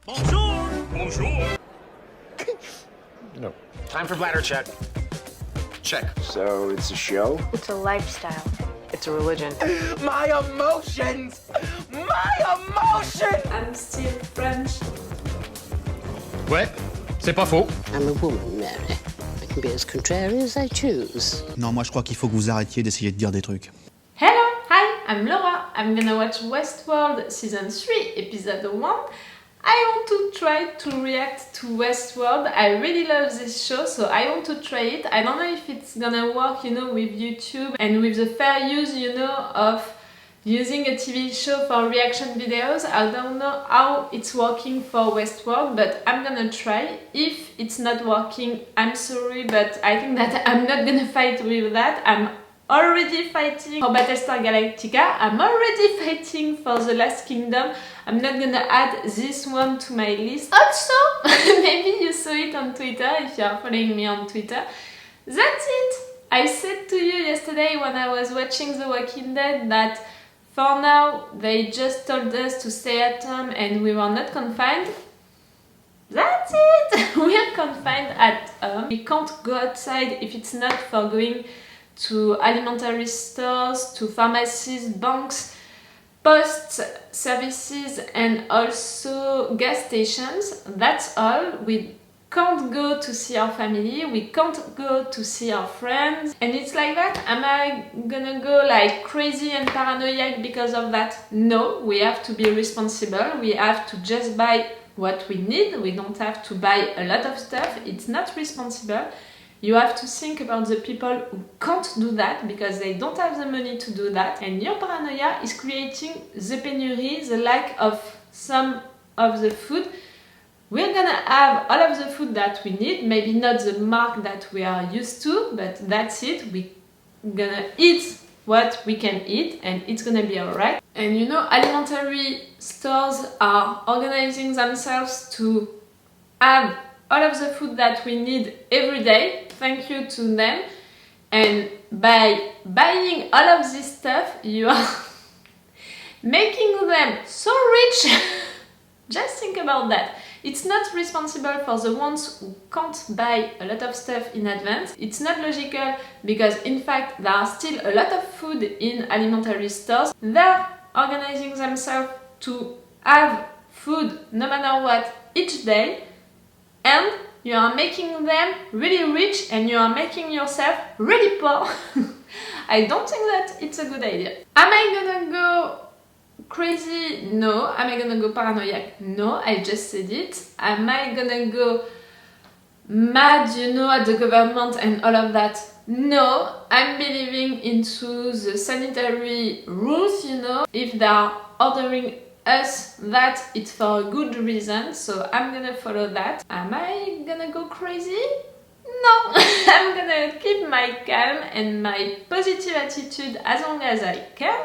Bonjour! Bonjour! No. Time for bladder check. Check. So it's a show? It's a lifestyle. It's a religion. My emotions! My emotions! I'm still French. Ouais, c'est pas faux. I'm a woman, Mary. I can be as contrary as I choose. Non, moi je crois qu'il faut que vous arrêtiez d'essayer de dire des trucs. Hello, hi, I'm Laura. I'm gonna watch Westworld Season 3, Episode 1. I want to try to react to Westworld. I really love this show, so I want to try it. I don't know if it's gonna work, with YouTube and with the fair use, of using a TV show for reaction videos. I don't know how it's working for Westworld, but I'm gonna try. If it's not working, I'm sorry, but I think that I'm not gonna fight with that. I'm already fighting for Battlestar Galactica. I'm already fighting for The Last Kingdom. I'm not gonna add this one to my list. Also, maybe you saw it on Twitter if you are following me on Twitter. That's it! I said to you yesterday when I was watching The Walking Dead that for now they just told us to stay at home and we were not confined. That's it! We're confined at home. We can't go outside if it's not for going to alimentary stores, to pharmacies, banks, post services and also gas stations. That's all. We can't go to see our family, we can't go to see our friends, and it's like that. Am I gonna go like crazy and paranoid because of that? No, we have to be responsible. We have to just buy what we need. We don't have to buy a lot of stuff. It's not responsible. You have to think about the people who can't do that because they don't have the money to do that, and your paranoia is creating the pénurie, the lack of some of the food. We're gonna have all of the food that we need, maybe not the mark that we are used to, but that's it. We're gonna eat what we can eat and it's gonna be alright. And alimentary stores are organizing themselves to have all of the food that we need every day. Thank you to them. And by buying all of this stuff, you are making them so rich. Just think about that. It's not responsible for the ones who can't buy a lot of stuff in advance. It's not logical because in fact there are still a lot of food in alimentary stores. They're organizing themselves to have food no matter what each day, and you are making them really rich and you are making yourself really poor. I don't think that it's a good idea. Am I gonna go crazy? No. Am I gonna go paranoid? No, I just said it. Am I gonna go mad, at the government and all of that? No. I'm believing into the sanitary rules, If they are ordering us that, it's for a good reason, so I'm gonna follow that. Am I gonna go crazy? No. I'm gonna keep my calm and my positive attitude as long as I can.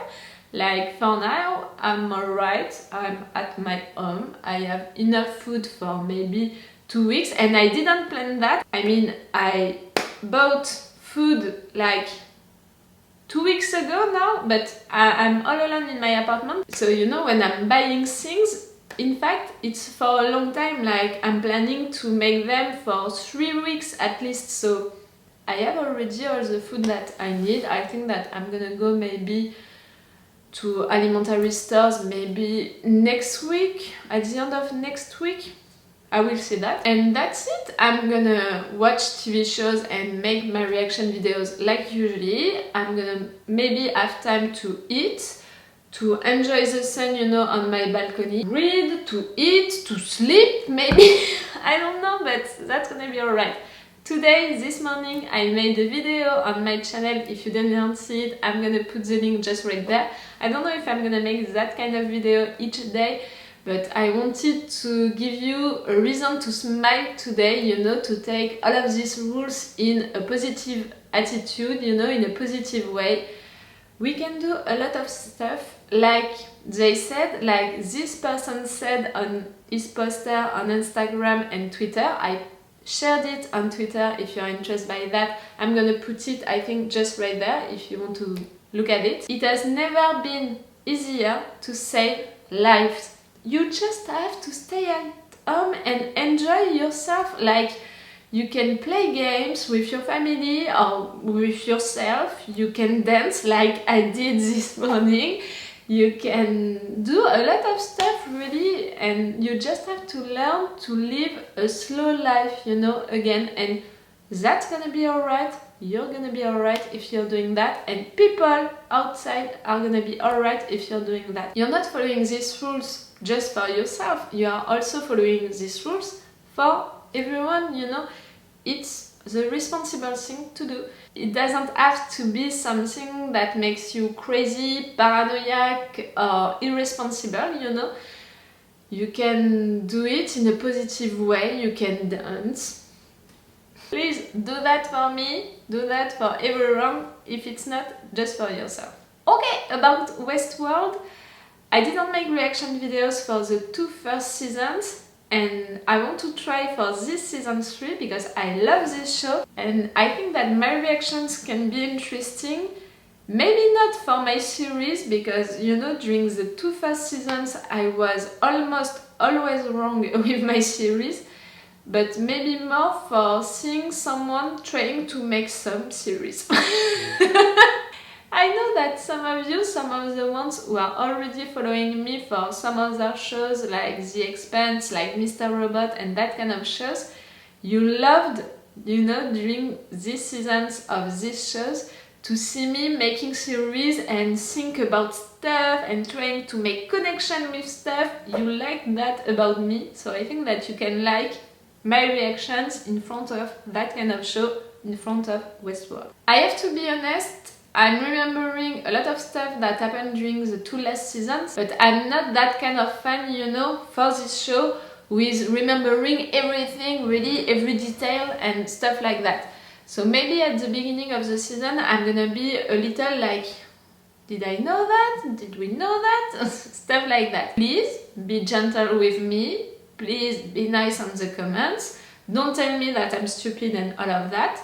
Like for now, I'm alright, I'm at my home, I have enough food for maybe 2 weeks, and I didn't plan that. I mean, I bought food like 2 weeks ago now, but I'm all alone in my apartment. So when I'm buying things, in fact, it's for a long time, like I'm planning to make them for 3 weeks at least, so I have already all the food that I need. I think that I'm gonna go maybe to alimentary stores maybe next week, at the end of next week. I will see that. And that's it. I'm gonna watch TV shows and make my reaction videos like usually. I'm gonna maybe have time to eat, to enjoy the sun, on my balcony, read, to eat, to sleep, maybe. I don't know, but that's gonna be alright. Today, this morning, I made a video on my channel. If you didn't see it, I'm gonna put the link just right there. I don't know if I'm gonna make that kind of video each day, but I wanted to give you a reason to smile today, to take all of these rules in a positive attitude, in a positive way. We can do a lot of stuff, like they said, like this person said on his poster on Instagram and Twitter. I shared it on Twitter. If you're interested by that, I'm gonna put it, I think, just right there if you want to look at it. It has never been easier to save lives. You just have to stay at home and enjoy yourself. Like, you can play games with your family or with yourself. You can dance like I did this morning. You can do a lot of stuff really, and you just have to learn to live a slow life, you know, again, and that's gonna be alright. You're gonna be alright if you're doing that, and people outside are gonna be alright if you're doing that. You're not following these rules just for yourself, you are also following these rules for everyone, you know. It's the responsible thing to do. It doesn't have to be something that makes you crazy, paranoid, or irresponsible, you know. You can do it in a positive way, you can dance. Please do that for me, do that for everyone, if it's not just for yourself. Okay, about Westworld, I didn't make reaction videos for the 2 first seasons, and I want to try for this season 3 because I love this show and I think that my reactions can be interesting. Maybe not for my series because, you know, during the 2 first seasons I was almost always wrong with my series, but maybe more for seeing someone trying to make some series. I know that some of you, some of the ones who are already following me for some other shows like The Expanse, like Mr. Robot and that kind of shows, you loved, you know, during these seasons of these shows to see me making series and think about stuff and trying to make connection with stuff. You like that about me, so I think that you can like my reactions in front of that kind of show, in front of Westworld. I have to be honest, I'm remembering a lot of stuff that happened during the 2 last seasons, but I'm not that kind of fan, you know, for this show with remembering everything, really, every detail and stuff like that. So maybe at the beginning of the season I'm gonna be a little like, did I know that? Did we know that? Stuff like that. Please be gentle with me, please be nice on the comments, don't tell me that I'm stupid and all of that.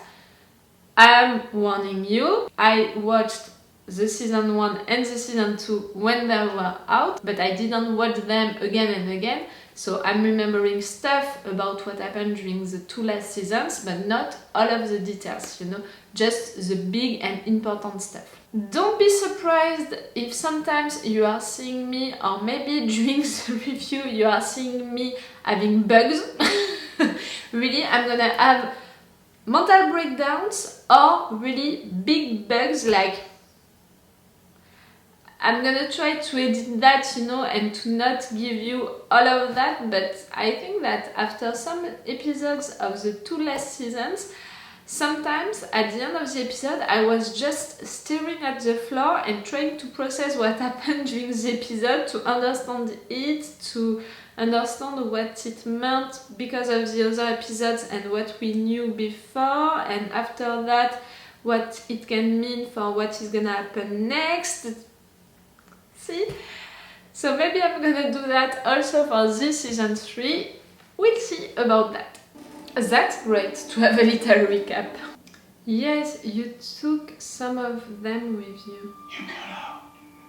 I'm warning you, I watched the season 1 and the season 2 when they were out, but I didn't watch them again and again, so I'm remembering stuff about what happened during the 2 last seasons, but not all of the details, you know, just the big and important stuff. Don't be surprised if sometimes you are seeing me, or maybe during the review you are seeing me having bugs. Really, I'm gonna have mental breakdowns or really big bugs, like I'm gonna try to edit that, you know, and to not give you all of that, but I think that after some episodes of the 2 last seasons, sometimes at the end of the episode I was just staring at the floor and trying to process what happened during the episode, to understand it, to understand what it meant because of the other episodes and what we knew before, and after that what it can mean for what is gonna happen next. See? So maybe I'm gonna do that also for this season 3. We'll see about that. That's great to have a little recap. Yes, you took some of them with you.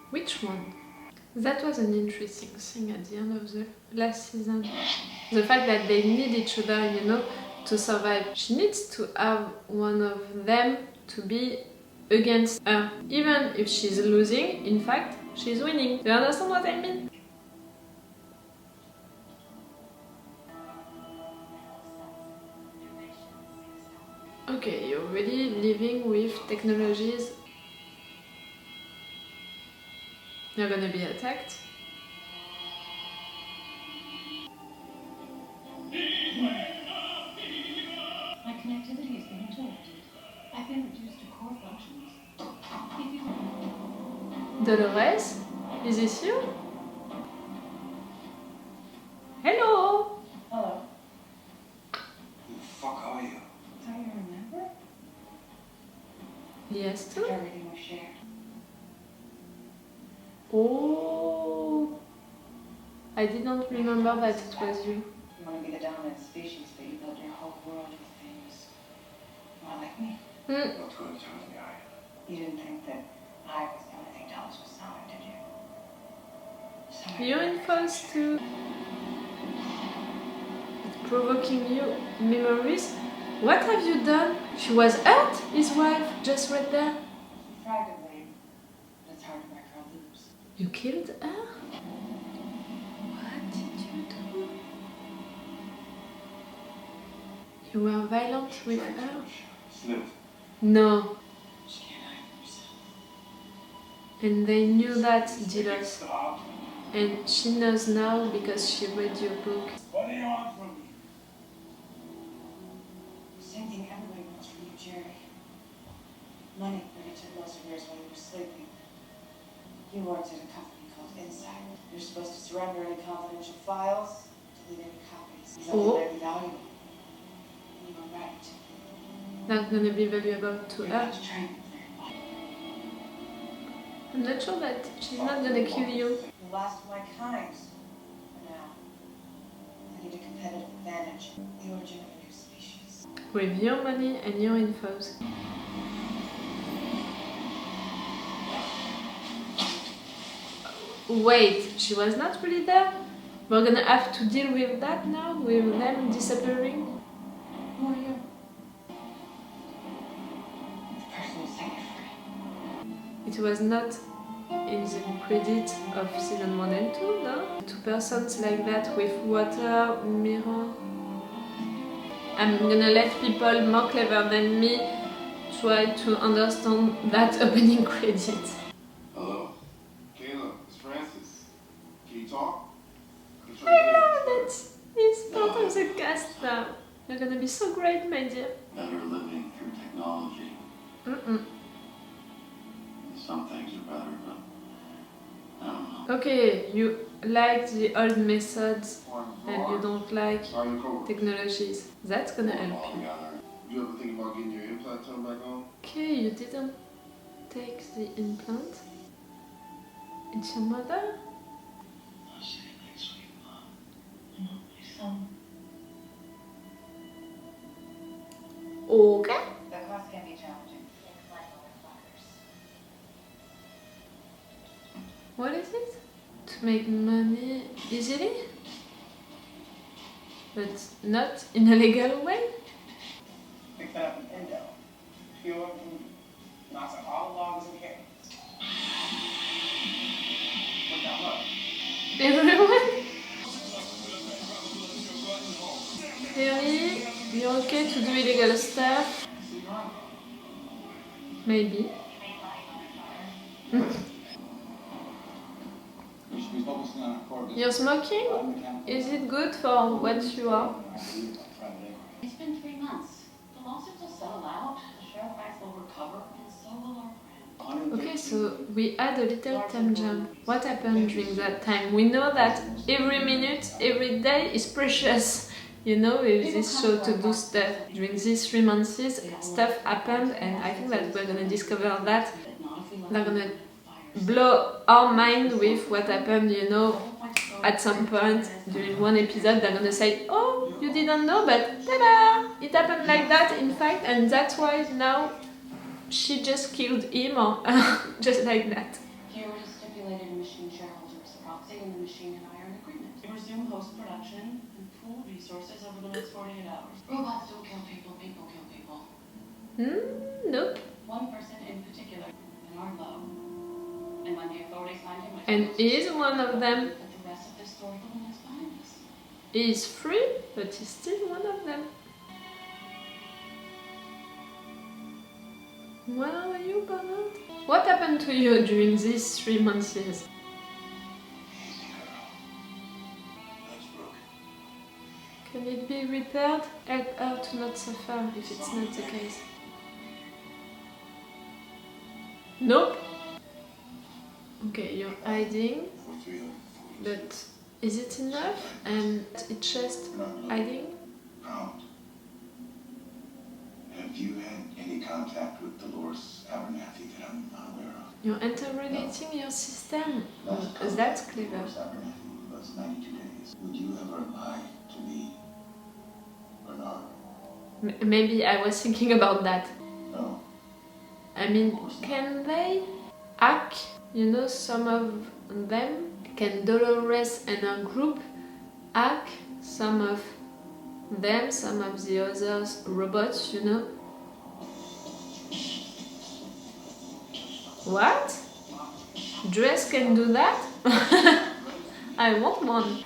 Which one? That was an interesting thing at the end of the last season. The fact that they need each other, you know, to survive. She needs to have one of them to be against her. Even if she's losing, in fact, she's winning. Do you understand what I mean? Okay, you're really living with technologies. You're gonna be attacked. My connectivity is being interrupted. I've been reduced to core functions. If you... Dolores? Is this you? Hello! Hello. Who the fuck are you? Don't you remember? Yes, too. Everything was shared. Oh, I didn't remember that it was you. You want to be the dominant species, but you built your whole world with things more like me. What's going to tell me I? You didn't think that I was the only thing Dolores was selling, did you? So You're in Parce too. provoking you memories. What have you done? She was hurt, his wife, just right there. She tried to leave, but it's hard to make her lose. You killed her? What did you do? You were violent with her? Sniff. No. She can't hide herself. And they knew that, Dolores. Stop. And she knows now because she read your book. What do you want from me? Same thing everybody wants from you, Jerry. Money that you took most of yours while you were sleeping. You worked at a company called Insight. You're supposed to surrender any confidential files, delete any copies. Something might be valuable. And you were right. Not gonna be valuable to You're her. not trained very well. I'm not sure that she's not gonna kill you. The last of my kind. For now. I need a competitive advantage. The origin of a new species. With your money and your infos. Wait, she was not really there? We're gonna have to deal with that now, with them disappearing? Who are you? The person who set you free. It was not in the credit of season 1 and 2, no? 2 persons like that with water, mirror. I'm gonna let people more clever than me try to understand that opening credit. Hello, Kayla, it's Francis. Can you talk? That is part of the cast now. You're gonna be so great, my dear. Better living through technology. Mm-mm. Some things are better, but I don't know. Okay, you like the old methods and you don't like technologies. That's gonna help you. You ever think about getting your implant turned back on? Okay, you didn't take the implant. It's your mother? I'll see you next week, Mom. I know my son. Okay. The cost can be challenging. Things like motherfuckers. What is it? To make money easily? But not in a legal way? Pick that up in Indo. Pure voodoo. Knocks out all the logs and cannons. What that look? Everyone? Really? You're okay to do illegal stuff? Maybe. We should be focusing on our core business. You're smoking? Is it good for what you are? It's been 3 months. The lawsuits will settle out, the share price will recover, and so will our brand. Okay, so we had a little time jump. What happened during that time? We know that every minute, every day is precious. You know, with this show to do stuff. During these 3 months, stuff happened, and I think that we're gonna discover that. They're gonna blow our mind with what happened, you know, at some point during one episode. They're gonna say, oh, you didn't know, but ta-da! It happened like that, in fact, and that's why now she just killed him, or just like that. Here is stipulated machine shareholders, proxy and the machine and I are in agreement. We resume post-production and pool resources over the next 48 hours. Robots don't kill people, people kill people. Nope. One person in particular, Bernard Lowe. And when the authorities find him, And he is one of them. but the rest of this story is behind us. He is free, but he's still one of them. Where are you, Bernard? What happened to you during these 3 months? Easy, girl. That's broken. Can it be repaired? Help her to not suffer if it's not the case. Nope. Okay, you're hiding, For 340 but is it enough? And it's just hiding? pounds. Have you had any contact with Dolores Abernathy that I'm not aware of? You're interrogating your system. Last That's contact with clever. Dolores Abernathy was 92 days. Would you ever lie to me? Bernard? Maybe I was thinking about that. No. I mean, can they hack? You know, some of them? Can Dolores and her group hack some of Then some of the others robots, you know. What? Dress can do that? I want one.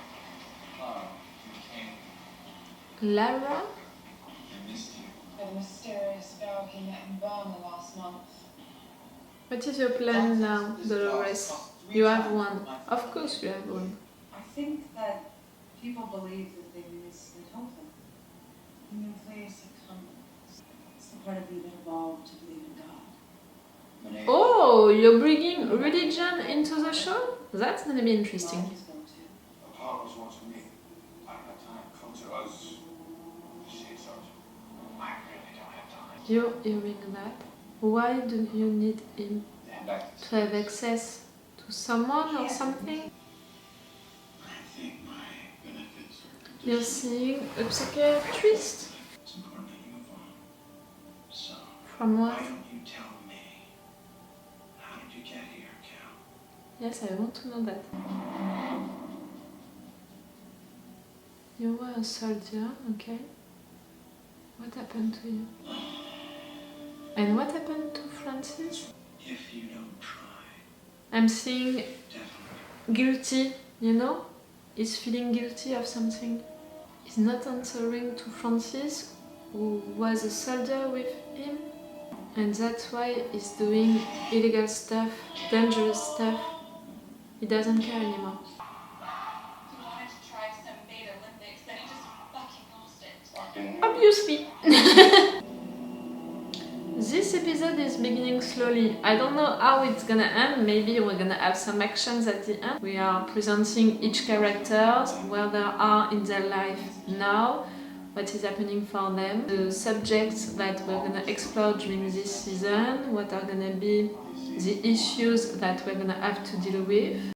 Lara? By the mysterious girl he met in Burma last month. What is your plan now, Dolores? You have one. Of course you have one. I think that people believe that they mislead them. Human please succumb. It's the part of you that evolved to believe in God. Oh, you're bringing religion into the show? That's gonna be interesting. Apollo's wants me. I don't have time. Come to us. Say it, Sergeant. I really don't have time. You're hearing that? Why do you need him? To have access to someone or something? I think my benefits are... You're seeing a psychiatrist? It's important that you move on. So, From why what? don't you tell me? How did you get here, Cal? Yes, I want to know that. You were a soldier, okay? What happened to you? And what happened to Francis? If you don't try, I'm seeing definitely. guilty, you know? He's feeling guilty of something. He's not answering to Francis, who was a soldier with him. And that's why he's doing illegal stuff, dangerous stuff. He doesn't care anymore. He wanted to try some beta Olympics, then he just fucking lost it. Obviously. This episode is beginning slowly. I don't know how it's gonna end. Maybe we're gonna have some actions at the end. We are presenting each character, where they are in their life now, what is happening for them, the subjects that we're gonna explore during this season, what are gonna be the issues that we're gonna have to deal with.